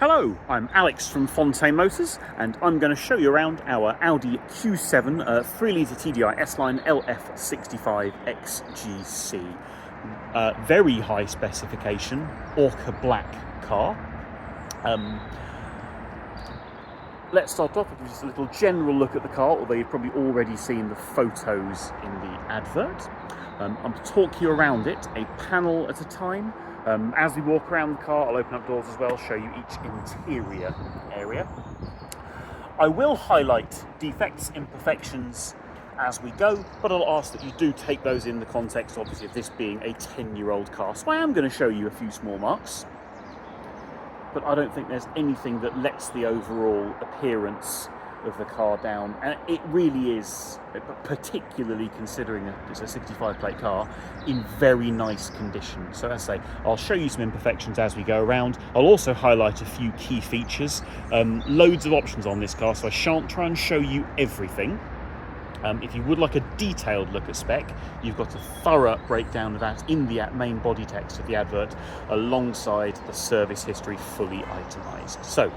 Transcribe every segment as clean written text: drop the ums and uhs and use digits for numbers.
Hello, I'm Alex from Fontaine Motors, and I'm going to show you around our Audi Q7 3-litre TDI S Line LF65XGC. Very high specification, Orca black car. Let's start off with just a little general look at the car, although you've probably already seen the photos in the advert. I'm going to talk you around it, a panel at a time. As we walk around the car, I'll open up doors as well, show you each interior area. I will highlight defects, imperfections as we go, but I'll ask that you do take those in the context, obviously, of this being a 10-year-old car. So I am going to show you a few small marks, but I don't think there's anything that lets the overall appearance of the car down, and it really is, particularly considering it's a 65 plate car, in very nice condition. So as I say, I'll show you some imperfections as we go around. I'll also highlight a few key features. Loads of options on this car, so I shan't try and show you everything. If you would like a detailed look at spec, you've got a thorough breakdown of that in the main body text of the advert, alongside the service history fully itemised. So,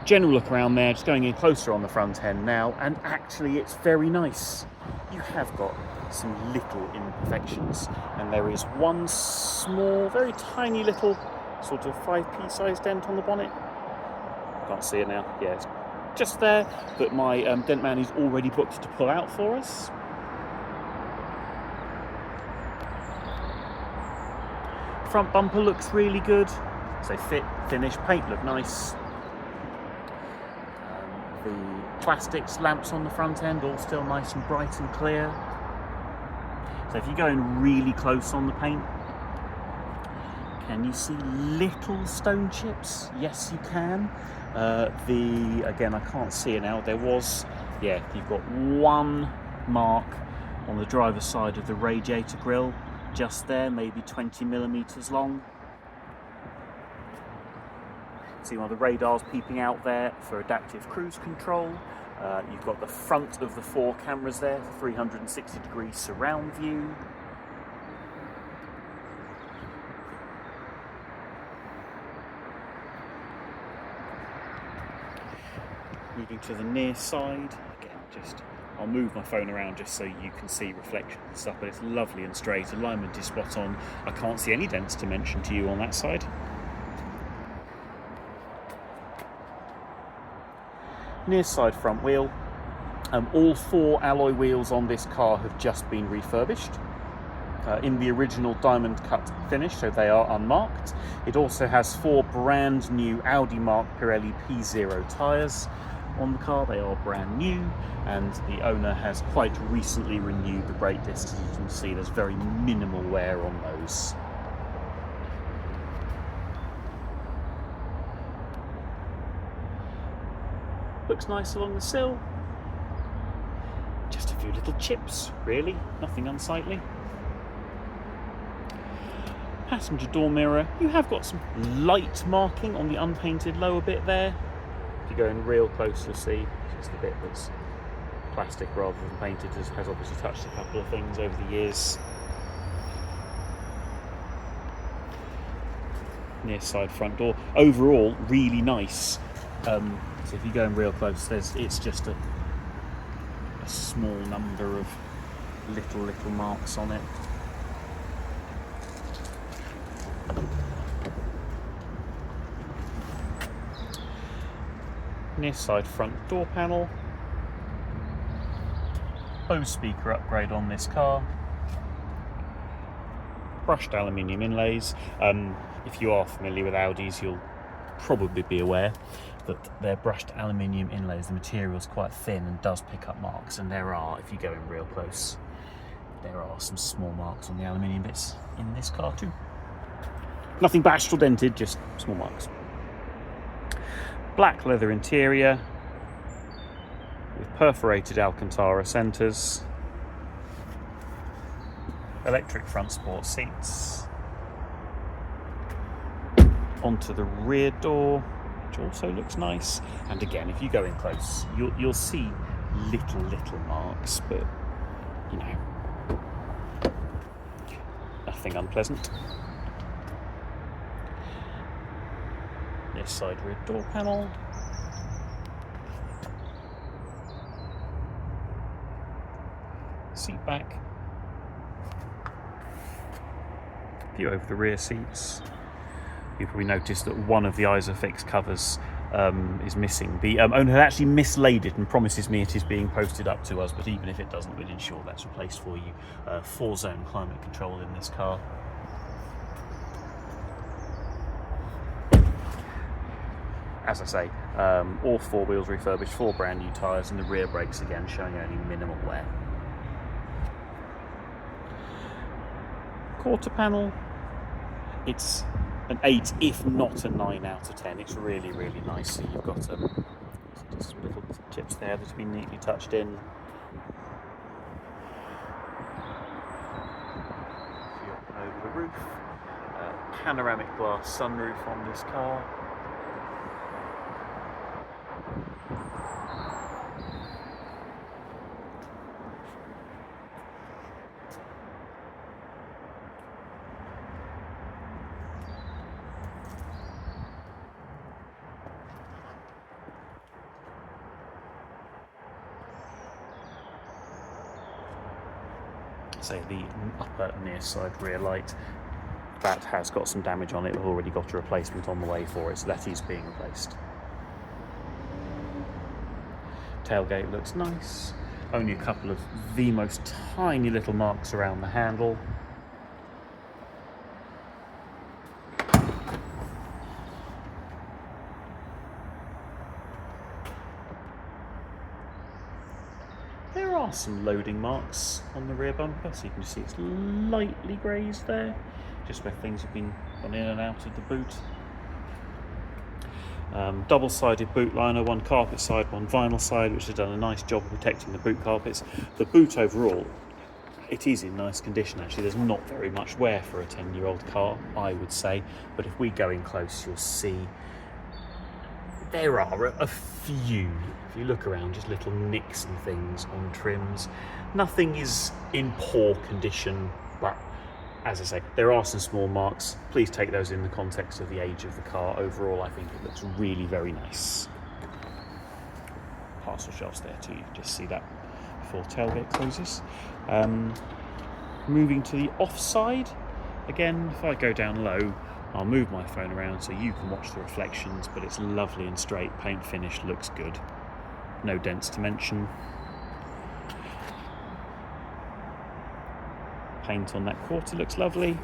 general look around there, just going in closer on the front end now, and actually it's very nice. You have got some little imperfections, and there is one small, very tiny little sort of 5p size dent on the bonnet. Can't see it now. Yeah, it's just there, but my dent man is already booked to pull out for us. Front bumper looks really good. So fit, finish, paint look nice. The plastics, lamps on the front end, all still nice and bright and clear. So if you go in really close on the paint, can you see little stone chips? Yes, you can. Again, I can't see it now. There was, yeah, you've got one mark on the driver's side of the radiator grille, just there, maybe 20 millimeters long. See one of the radars peeping out there for adaptive cruise control. You've got the front of the 4 cameras there for 360-degree surround view. Moving to the near side, again, I'll move my phone around just so you can see reflections and stuff, but it's lovely and straight. Alignment is spot on. I can't see any dents to mention to you on that side. Near side front wheel. All 4 alloy wheels on this car have just been refurbished in the original diamond cut finish, so they are unmarked. It also has 4 brand new Audi marked Pirelli P0 tyres on the car. They are brand new, and the owner has quite recently renewed the brake discs. As you can see, there's very minimal wear on those. Looks nice along the sill. Just a few little chips, really, nothing unsightly. Passenger door mirror, you have got some light marking on the unpainted lower bit there. If you go in real close, you'll see just the bit that's plastic rather than painted, has obviously touched a couple of things over the years. Near side front door, overall really nice. So if you go in real close, it's just a small number of little marks on it. Near side front door panel. Bose speaker upgrade on this car. Brushed aluminium inlays. If you are familiar with Audis, you'll probably be aware that they're brushed aluminium inlays. The material is quite thin and does pick up marks, and there are, if you go in real close, there are some small marks on the aluminium bits in this car too. Nothing bashed or dented, just small marks. Black leather interior with perforated Alcantara centres, electric front sport seats. Onto the rear door, which also looks nice. And again, if you go in close, you'll see little marks, but you know, nothing unpleasant. this side rear door panel. Seat back. View over the rear seats. You probably noticed that one of the ISOFIX covers is missing. The owner had actually mislaid it and promises me it is being posted up to us, but even if it doesn't, we'll ensure that's replaced for you. 4-zone climate control in this car. As I say, all 4 wheels refurbished, 4 brand new tyres, and the rear brakes again showing only minimal wear. Quarter panel, it's an 8, if not a 9 out of 10. It's really, really nice. So you've got just some little chips there that have been neatly touched in. Over the roof, panoramic glass sunroof on this car. Say the upper near side rear light, that has got some damage on it. We've already got a replacement on the way for it, so that is being replaced. Tailgate looks nice. Only a couple of the most tiny little marks around the handle. There are some loading marks on the rear bumper, so you can see it's lightly grazed there, just where things have been gone in and out of the boot. Double-sided boot liner, one carpet side, one vinyl side, which has done a nice job of protecting the boot carpets. The boot overall, it is in nice condition actually. There's not very much wear for a 10-year-old car, I would say, but if we go in close, you'll see there are a few, if you look around, just little nicks and things on trims. Nothing is in poor condition, but as I say, there are some small marks. Please take those in the context of the age of the car. Overall, I think it looks really very nice. Parcel shelves there too, you can just see that before tailgate closes. Moving to the offside, again, if I go down low, I'll move my phone around so you can watch the reflections, but it's lovely and straight. Paint finish looks good. No dents to mention. Paint on that quarter looks lovely.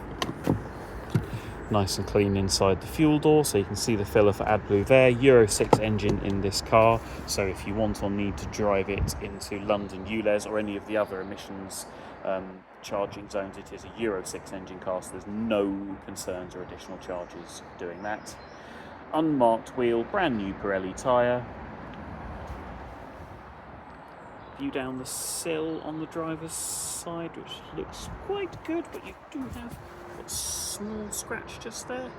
Nice and clean inside the fuel door, so you can see the filler for AdBlue there. Euro 6 engine in this car, so if you want or need to drive it into London ULEZ or any of the other emissions charging zones, it is a Euro 6 engine car, so there's no concerns or additional charges doing that. Unmarked wheel, brand new Pirelli tyre. View down the sill on the driver's side, which looks quite good, but you do have a small scratch just there.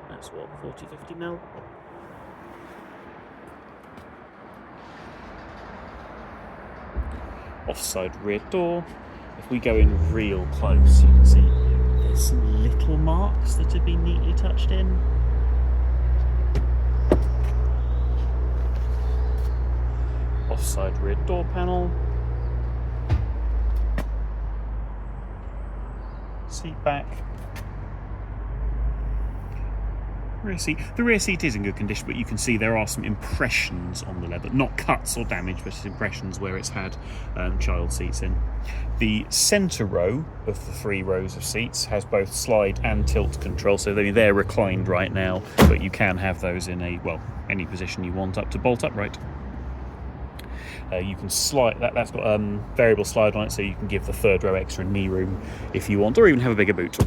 That's what, 40-50 mil. Offside rear door. If we go in real close, you can see there's some little marks that have been neatly touched in. Offside rear door panel. Seat back. Rear seat. The rear seat is in good condition, but you can see there are some impressions on the leather. Not cuts or damage, but it's impressions where it's had child seats in. The centre row of the 3 rows of seats has both slide and tilt control, so they're reclined right now, but you can have those in any position you want up to bolt upright. You can slide, that's got variable slide on it, so you can give the 3rd row extra knee room if you want, or even have a bigger boot.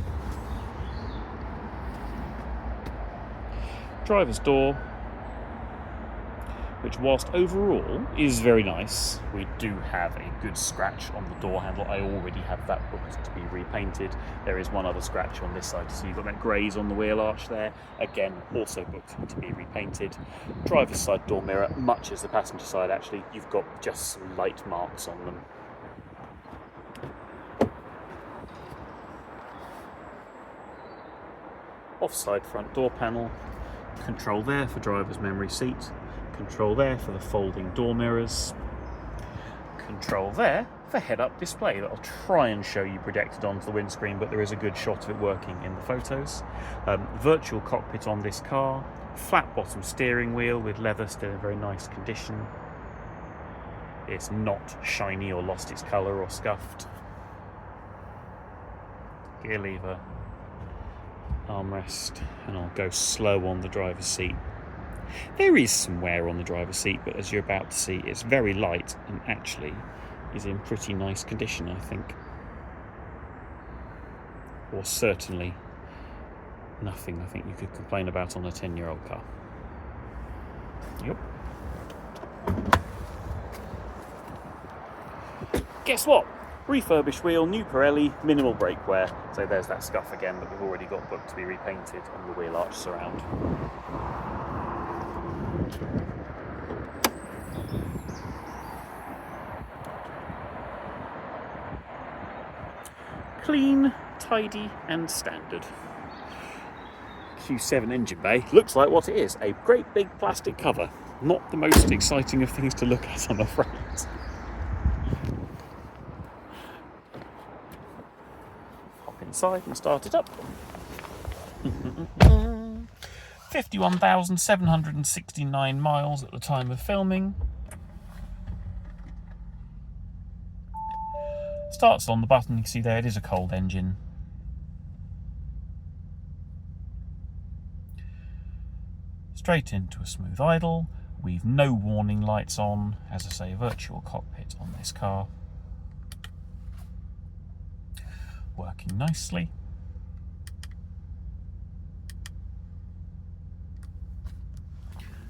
Driver's door, which whilst overall is very nice, we do have a good scratch on the door handle. I already have that booked to be repainted. There is one other scratch on this side, so you've got that graze on the wheel arch there. Again, also booked to be repainted. Driver's side door mirror, much as the passenger side actually, you've got just some light marks on them. Offside front door panel. Control there for driver's memory seat. Control there for the folding door mirrors. Control there for head-up display that I'll try and show you projected onto the windscreen, but there is a good shot of it working in the photos. Virtual cockpit on this car. Flat bottom steering wheel with leather still in very nice condition. It's not shiny or lost its colour or scuffed. Gear lever, armrest, and I'll go slow on the driver's seat. There is some wear on the driver's seat, but as you're about to see, it's very light and actually is in pretty nice condition, I think. Or certainly nothing I think you could complain about on a 10-year-old car. Yep. Guess what? Refurbished wheel, new Pirelli, minimal brake wear. So there's that scuff again that we've already got booked to be repainted on the wheel arch surround. Clean, tidy and standard. Q7 engine bay looks like what it is, a great big plastic cover. Not the most exciting of things to look at, I'm afraid. Hop inside and start it up. 51,769 miles at the time of filming. Starts on the button, you can see there it is a cold engine. Straight into a smooth idle. We've no warning lights on, as I say, virtual cockpit on this car. Working nicely.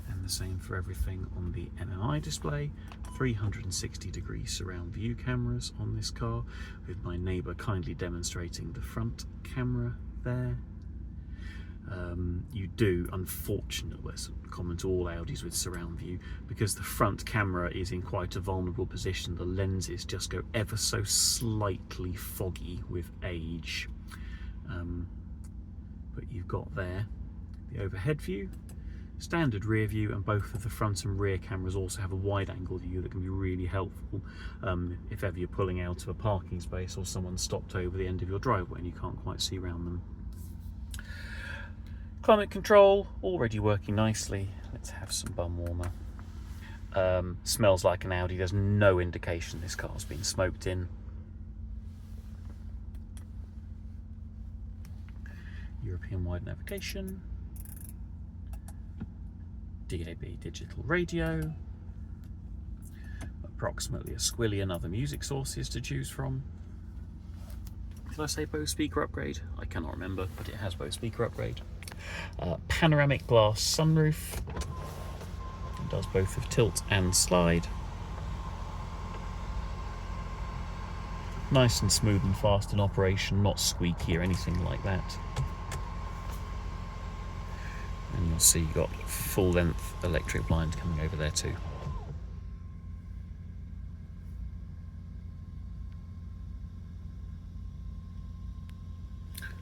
And the same for everything on the MMI display. 360-degree surround view cameras on this car, with my neighbour kindly demonstrating the front camera there. You do, unfortunately, that's common to all Audis with surround view, because the front camera is in quite a vulnerable position. The lenses just go ever so slightly foggy with age. But you've got there the overhead view, standard rear view, and both of the front and rear cameras also have a wide angle view that can be really helpful if ever you're pulling out of a parking space or someone's stopped over the end of your driveway and you can't quite see around them. Climate control already working nicely. Let's have some bum warmer. Smells like an Audi. There's no indication this car's been smoked in. European wide navigation. DAB digital radio. Approximately a squillion other music sources to choose from. Did I say Bose speaker upgrade? I cannot remember, but it has Bose speaker upgrade. Panoramic glass sunroof. It does both of tilt and slide. Nice and smooth and fast in operation, not squeaky or anything like that. And you'll see you've got full length electric blind coming over there too.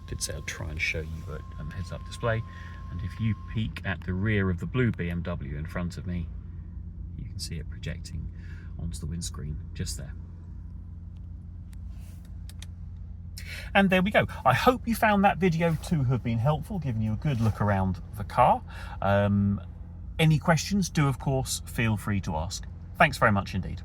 Did say I'd try and show you a heads-up display, and if you peek at the rear of the blue BMW in front of me, you can see it projecting onto the windscreen just there. And there we go. I hope you found that video to have been helpful, giving you a good look around the car. Any questions, do of course feel free to ask. Thanks very much indeed.